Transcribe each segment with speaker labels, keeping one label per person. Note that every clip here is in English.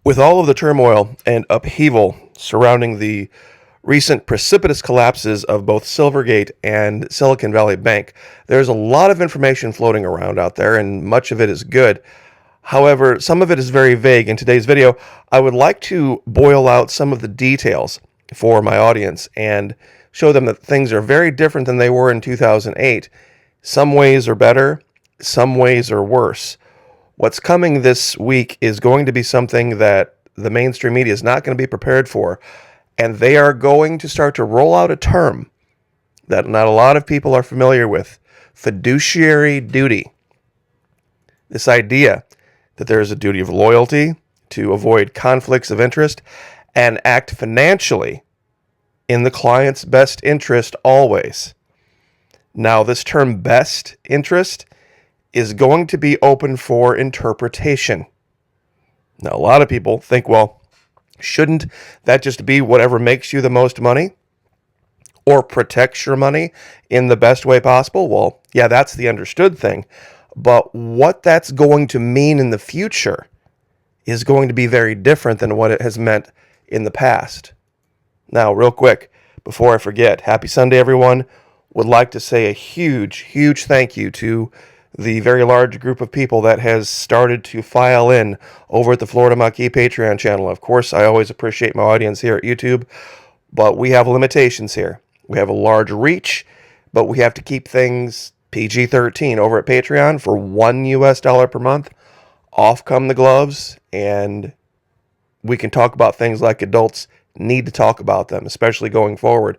Speaker 1: With all of the turmoil and upheaval surrounding the recent precipitous collapses of both Silvergate and Silicon Valley Bank, there's a lot of information floating around out there, and much of it is good. However, some of it is very vague. In today's video, I would like to boil out some of the details for my audience and show them that things are very different than they were in 2008. Some ways are better, some ways are worse. What's coming this week is going to be something that the mainstream media is not going to be prepared for, and they are going to start to roll out a term that not a lot of people are familiar with: fiduciary duty. This idea that there is a duty of loyalty to avoid conflicts of interest and act financially in the client's best interest always. Now, this term best interest is going to be open for interpretation. Now, a lot of people think, well, shouldn't that just be whatever makes you the most money or protects your money in the best way possible? Well, yeah, that's the understood thing. But what that's going to mean in the future is going to be very different than what it has meant in the past. Now, real quick, before I forget, happy Sunday, everyone. Would like to say a huge, huge thank you to the very large group of people that has started to file in over at the Florida Maquis Patreon channel. Of course, I always appreciate my audience here at YouTube, but we have limitations here. We have a large reach, but we have to keep things PG-13 over at Patreon for $1 per month. Off come the gloves, and we can talk about things like adults need to talk about them, especially going forward.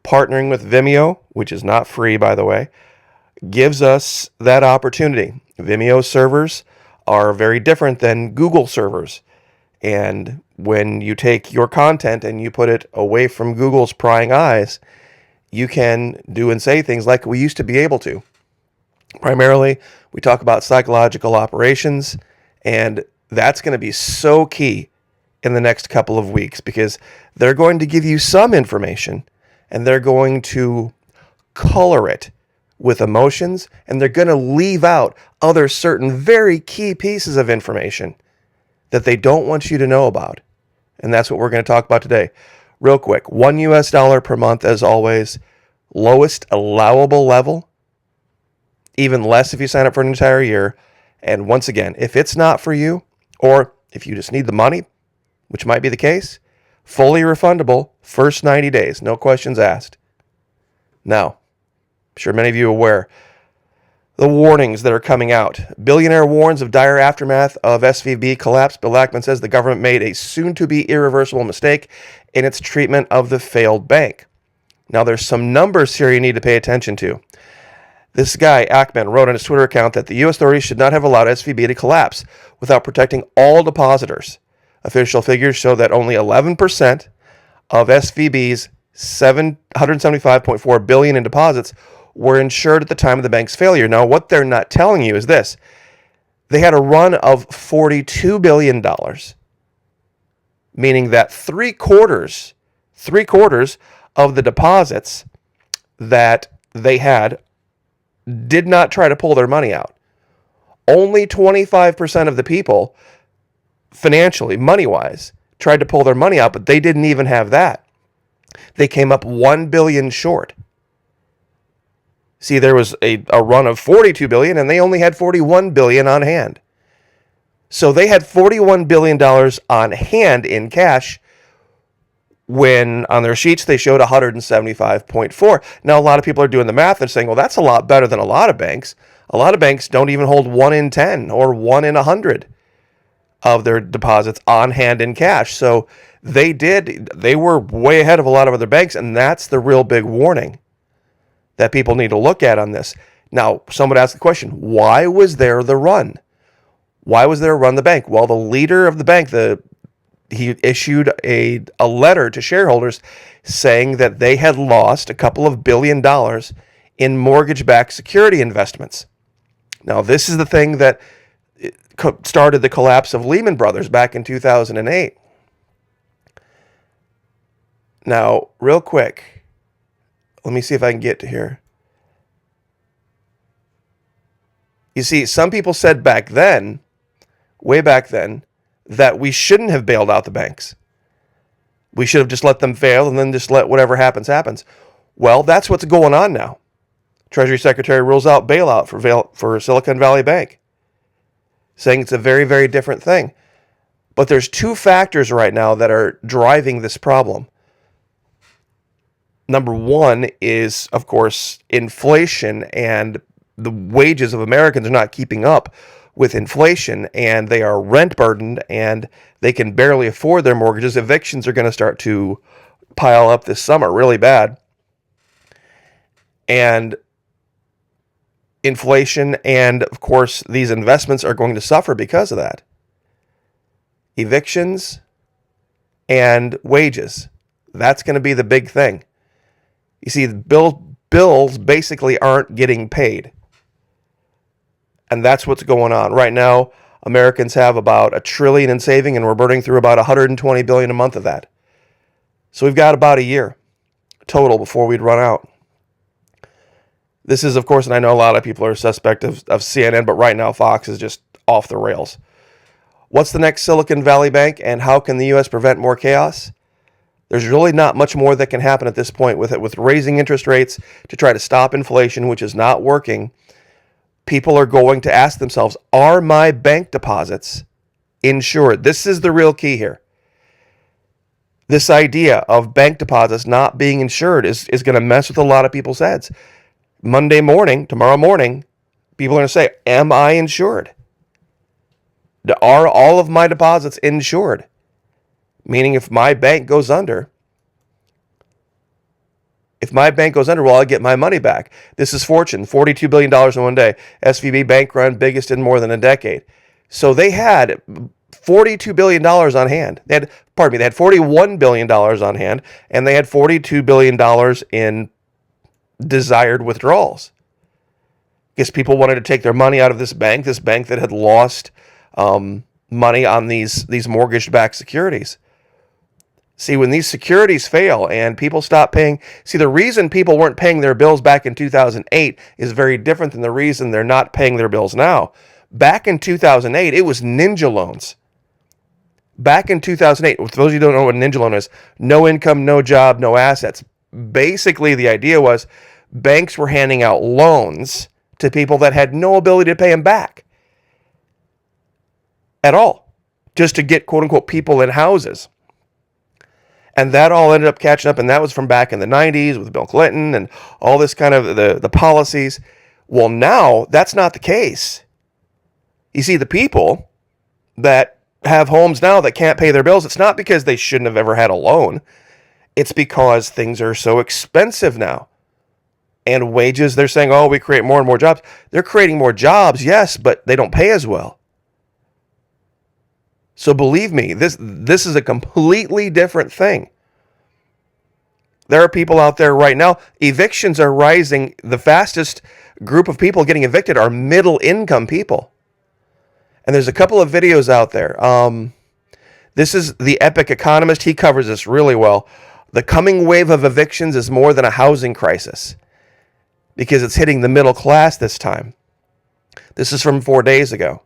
Speaker 1: Partnering with Vimeo, which is not free, by the way, gives us that opportunity. Vimeo servers are very different than Google servers. And when you take your content and you put it away from Google's prying eyes, you can do and say things like we used to be able to. Primarily, we talk about psychological operations, and that's going to be so key in the next couple of weeks because they're going to give you some information and they're going to color it with emotions, and they're going to leave out other certain very key pieces of information that they don't want you to know about. And that's what we're going to talk about today. Real quick, $1 per month as always, lowest allowable level, even less if you sign up for an entire year. And once again, if it's not for you, or if you just need the money, which might be the case, fully refundable first 90 days, no questions asked. Now, I'm sure many of you are aware the warnings that are coming out. Billionaire warns of dire aftermath of SVB collapse. Bill Ackman says the government made a soon-to-be irreversible mistake in its treatment of the failed bank. Now, there's some numbers here you need to pay attention to. This guy, Ackman, wrote on his Twitter account that the U.S. authorities should not have allowed SVB to collapse without protecting all depositors. Official figures show that only 11% of SVB's $175.4 billion in deposits were insured at the time of the bank's failure. Now, what they're not telling you is this. They had a run of $42 billion, meaning that three quarters of the deposits that they had did not try to pull their money out. Only 25% of the people, financially, money-wise, tried to pull their money out, but they didn't even have that. They came up $1 billion short. See, there was a run of $42 billion, and they only had $41 billion on hand. So they had $41 billion on hand in cash when on their sheets they showed 175.4. Now, a lot of people are doing the math and saying, well, that's a lot better than a lot of banks. A lot of banks don't even hold 1 in 10 or 1 in 100 of their deposits on hand in cash. So they were way ahead of a lot of other banks, and that's the real big warning that people need to look at on this. Now, some would ask the question, why was there the run? Why was there a run the bank? Well, the leader of the bank, he issued a letter to shareholders saying that they had lost a couple of $2 billion in mortgage-backed security investments. Now, this is the thing that started the collapse of Lehman Brothers back in 2008. Now, real quick, let me see if I can get to here. You see, some people said back then, way back then, that we shouldn't have bailed out the banks. We should have just let them fail and then just let whatever happens, happens. Well, that's what's going on now. Treasury Secretary rules out bailout for Silicon Valley Bank, saying it's a very, very different thing. But there's two factors right now that are driving this problem. Number one is, of course, inflation, and the wages of Americans are not keeping up with inflation, and they are rent burdened, and they can barely afford their mortgages. Evictions are going to start to pile up this summer really bad. And inflation and, of course, these investments are going to suffer because of that. Evictions and wages. That's going to be the big thing. You see, bills basically aren't getting paid. And that's what's going on. Right now, Americans have about $1 trillion in saving, and we're burning through about $120 billion a month of that. So we've got about a year total before we'd run out. This is, of course, and I know a lot of people are suspect of CNN, but right now Fox is just off the rails. What's the next Silicon Valley Bank, and how can the U.S. prevent more chaos? There's really not much more that can happen at this point with it, with raising interest rates to try to stop inflation, which is not working. People are going to ask themselves, are my bank deposits insured? This is the real key here. This idea of bank deposits not being insured is going to mess with a lot of people's heads. Tomorrow morning, people are going to say, am I insured? Are all of my deposits insured? Meaning if my bank goes under, will I get my money back? This is Fortune, $42 billion in one day. SVB bank run, biggest in more than a decade. So they had $42 billion on hand. They had $41 billion on hand, and they had $42 billion in desired withdrawals. Because people wanted to take their money out of this bank that had lost money on these mortgage-backed securities. See, when these securities fail and people stop paying, the reason people weren't paying their bills back in 2008 is very different than the reason they're not paying their bills now. Back in 2008, it was ninja loans. Back in 2008, for those of you who don't know what a ninja loan is, no income, no job, no assets. Basically, the idea was banks were handing out loans to people that had no ability to pay them back at all, just to get, quote unquote, people in houses. And that all ended up catching up, and that was from back in the 90s with Bill Clinton and all this kind of the policies. Well, now that's not the case. You see, the people that have homes now that can't pay their bills, it's not because they shouldn't have ever had a loan. It's because things are so expensive now. And wages, they're saying, oh, we create more and more jobs. They're creating more jobs, yes, but they don't pay as well. So believe me, this is a completely different thing. There are people out there right now, evictions are rising. The fastest group of people getting evicted are middle income people. And there's a couple of videos out there. This is the Epic Economist. He covers this really well. The coming wave of evictions is more than a housing crisis because it's hitting the middle class this time. This is from 4 days ago.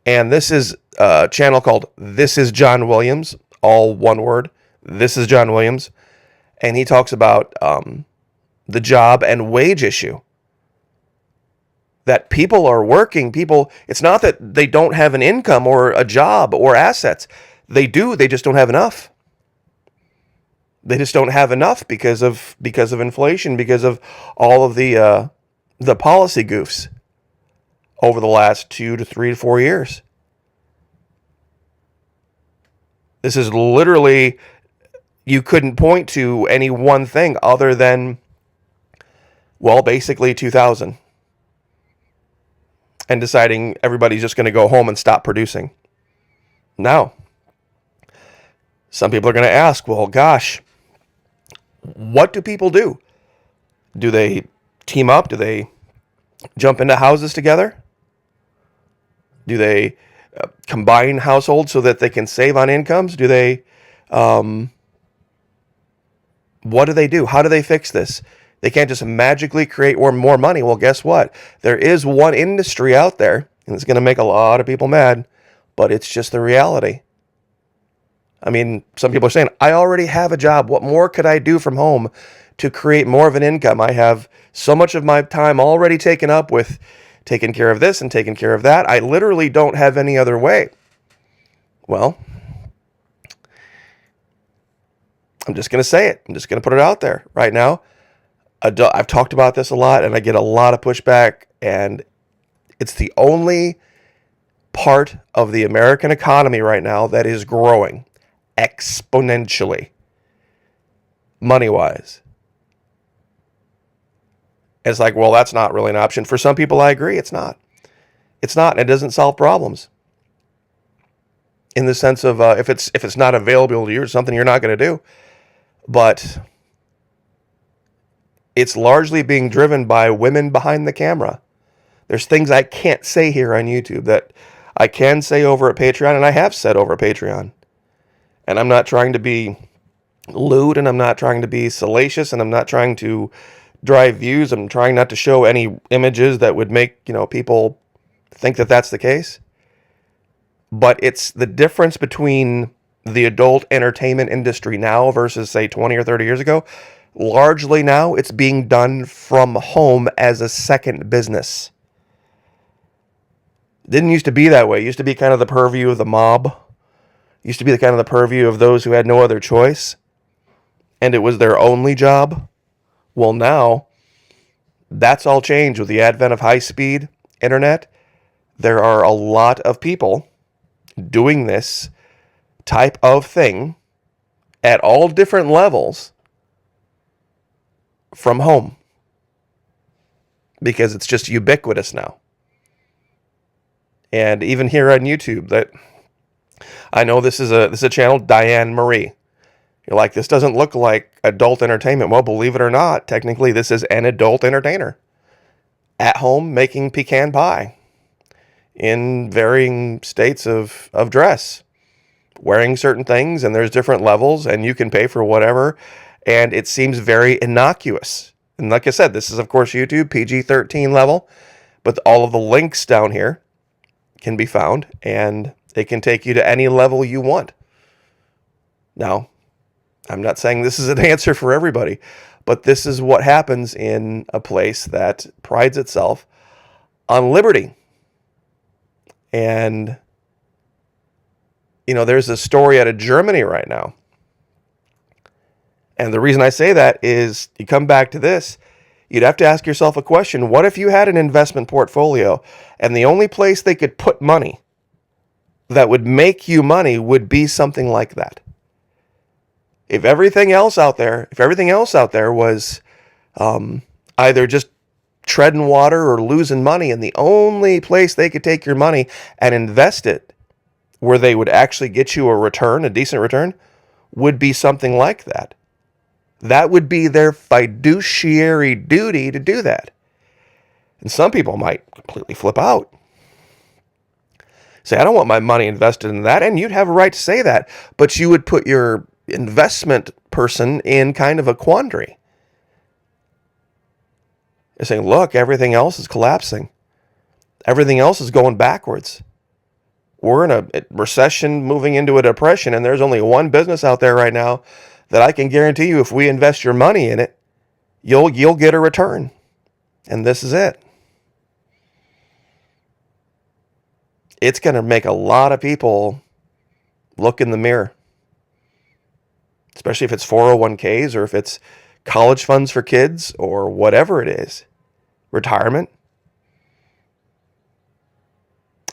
Speaker 1: And this is a channel called This is John Williams, all one word. This is John Williams. And he talks about the job and wage issue. That people are working. It's not that they don't have an income or a job or assets. They do, they just don't have enough. They just don't have enough because of inflation, because of all of the policy goofs over the last 2 to 3 to 4 years. This is literally, you couldn't point to any one thing other than, well, basically 2000. And deciding everybody's just going to go home and stop producing. Now, some people are going to ask, well, gosh, what do people do? Do they team up? Do they jump into houses together? Do they combine households so that they can save on incomes? Do they, what do they do? How do they fix this? They can't just magically create more money. Well, guess what? There is one industry out there, and it's going to make a lot of people mad. but it's just the reality. I mean, some people are saying, I already have a job. What more could I do from home to create more of an income? I have so much of my time already taken up with taking care of this and taking care of that. I literally don't have any other way. Well, I'm just going to say it. I'm just going to put it out there right now. I've talked about this a lot, and I get a lot of pushback, and it's the only part of the American economy right now that is growing exponentially, money-wise. It's like, well, that's not really an option. For some people, I agree, it's not. It's not, and it doesn't solve problems. In the sense of if it's not available to you, it's something you're not going to do. But it's largely being driven by women behind the camera. There's things I can't say here on YouTube that I can say over at Patreon, and I have said over at Patreon. And I'm not trying to be lewd, and I'm not trying to be salacious, and I'm not trying to drive views. I'm trying not to show any images that would make, people think that that's the case. But it's the difference between the adult entertainment industry now versus, say, 20 or 30 years ago. Largely now, it's being done from home as a second business. It didn't used to be that way. It used to be kind of the purview of the mob. It used to be the kind of the purview of those who had no other choice. And it was their only job. Well, now, that's all changed with the advent of high-speed internet. There are a lot of people doing this type of thing at all different levels from home, because it's just ubiquitous now. And even here on YouTube, that I know this is a channel, Diane Marie. You're like, this doesn't look like adult entertainment. Well, believe it or not, technically this is an adult entertainer at home making pecan pie in varying states of dress, wearing certain things, and there's different levels, and you can pay for whatever, and it seems very innocuous. And like I said, this is, of course, YouTube, PG-13 level, but all of the links down here can be found, and it can take you to any level you want. Now, I'm not saying this is an answer for everybody, but this is what happens in a place that prides itself on liberty. And, there's a story out of Germany right now. And the reason I say that is, you come back to this, you'd have to ask yourself a question. What if you had an investment portfolio and the only place they could put money that would make you money would be something like that? If everything else out there was either just treading water or losing money, and the only place they could take your money and invest it where they would actually get you a decent return, would be something like that. That would be their fiduciary duty to do that. And some people might completely flip out. Say, I don't want my money invested in that. And you'd have a right to say that. But you would put your investment person in kind of a quandary. They're saying, look, everything else is collapsing. Everything else is going backwards. We're in a recession moving into a depression, and there's only one business out there right now that I can guarantee you, if we invest your money in it, you'll get a return. And this is it. It's going to make a lot of people look in the mirror. Especially if it's 401ks or if it's college funds for kids or whatever it is. Retirement.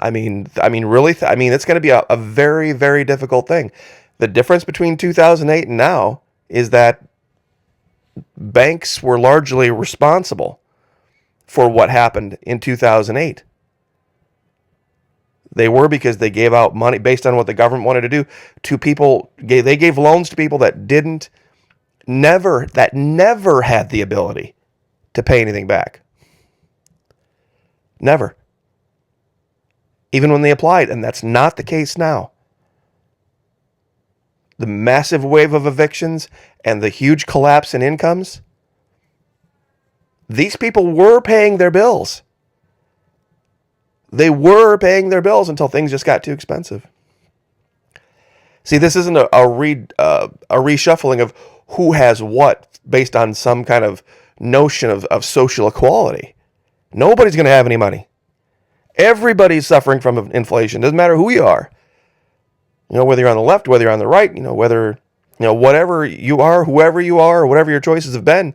Speaker 1: Really, it's going to be a very, very difficult thing. The difference between 2008 and now is that banks were largely responsible for what happened in 2008. They were, because they gave out money based on what the government wanted to do to people. They gave loans to people that never had the ability to pay anything back. Never. Even when they applied, and that's not the case now. The massive wave of evictions and the huge collapse in incomes, these people were paying their bills. They were paying their bills until things just got too expensive. See, this isn't a reshuffling of who has what based on some kind of notion of social equality. Nobody's going to have any money. Everybody's suffering from inflation. Doesn't matter who you are. Whether you're on the left, whether you're on the right, whether, whatever you are, whoever you are, or whatever your choices have been,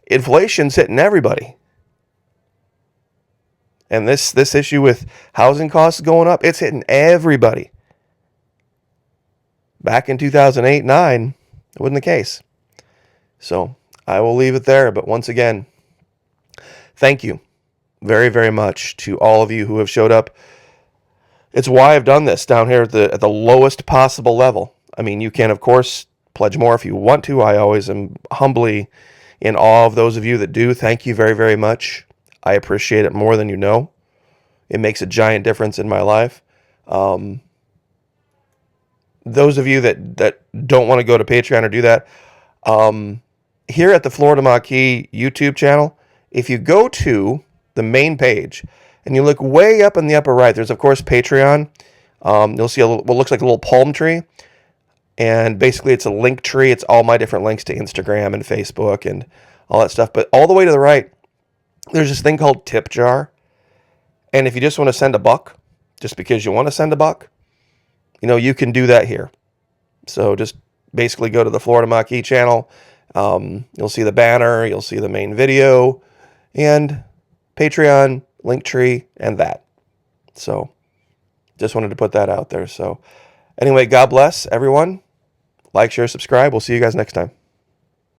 Speaker 1: inflation's hitting everybody. And this issue with housing costs going up, it's hitting everybody. Back in 2008-9, it wasn't the case. So I will leave it there. But once again, thank you very, very much to all of you who have showed up. It's why I've done this down here at the lowest possible level. I mean, you can, of course, pledge more if you want to. I always am humbly in awe of those of you that do. Thank you very, very much. I appreciate it more than you know. It makes a giant difference in my life. Those of you that don't want to go to Patreon or do that, here at the Florida Maquis YouTube channel, if you go to the main page and you look way up in the upper right, there's, of course, Patreon. You'll see what looks like a little palm tree. And basically, it's a link tree. It's all my different links to Instagram and Facebook and all that stuff. But all the way to the right, there's this thing called Tip Jar. And if you just want to send $1, just because you want to send $1, you can do that here. So just basically go to the Florida Maquis channel. You'll see the banner. You'll see the main video. And Patreon, Linktree, and that. So just wanted to put that out there. So anyway, God bless everyone. Like, share, subscribe. We'll see you guys next time.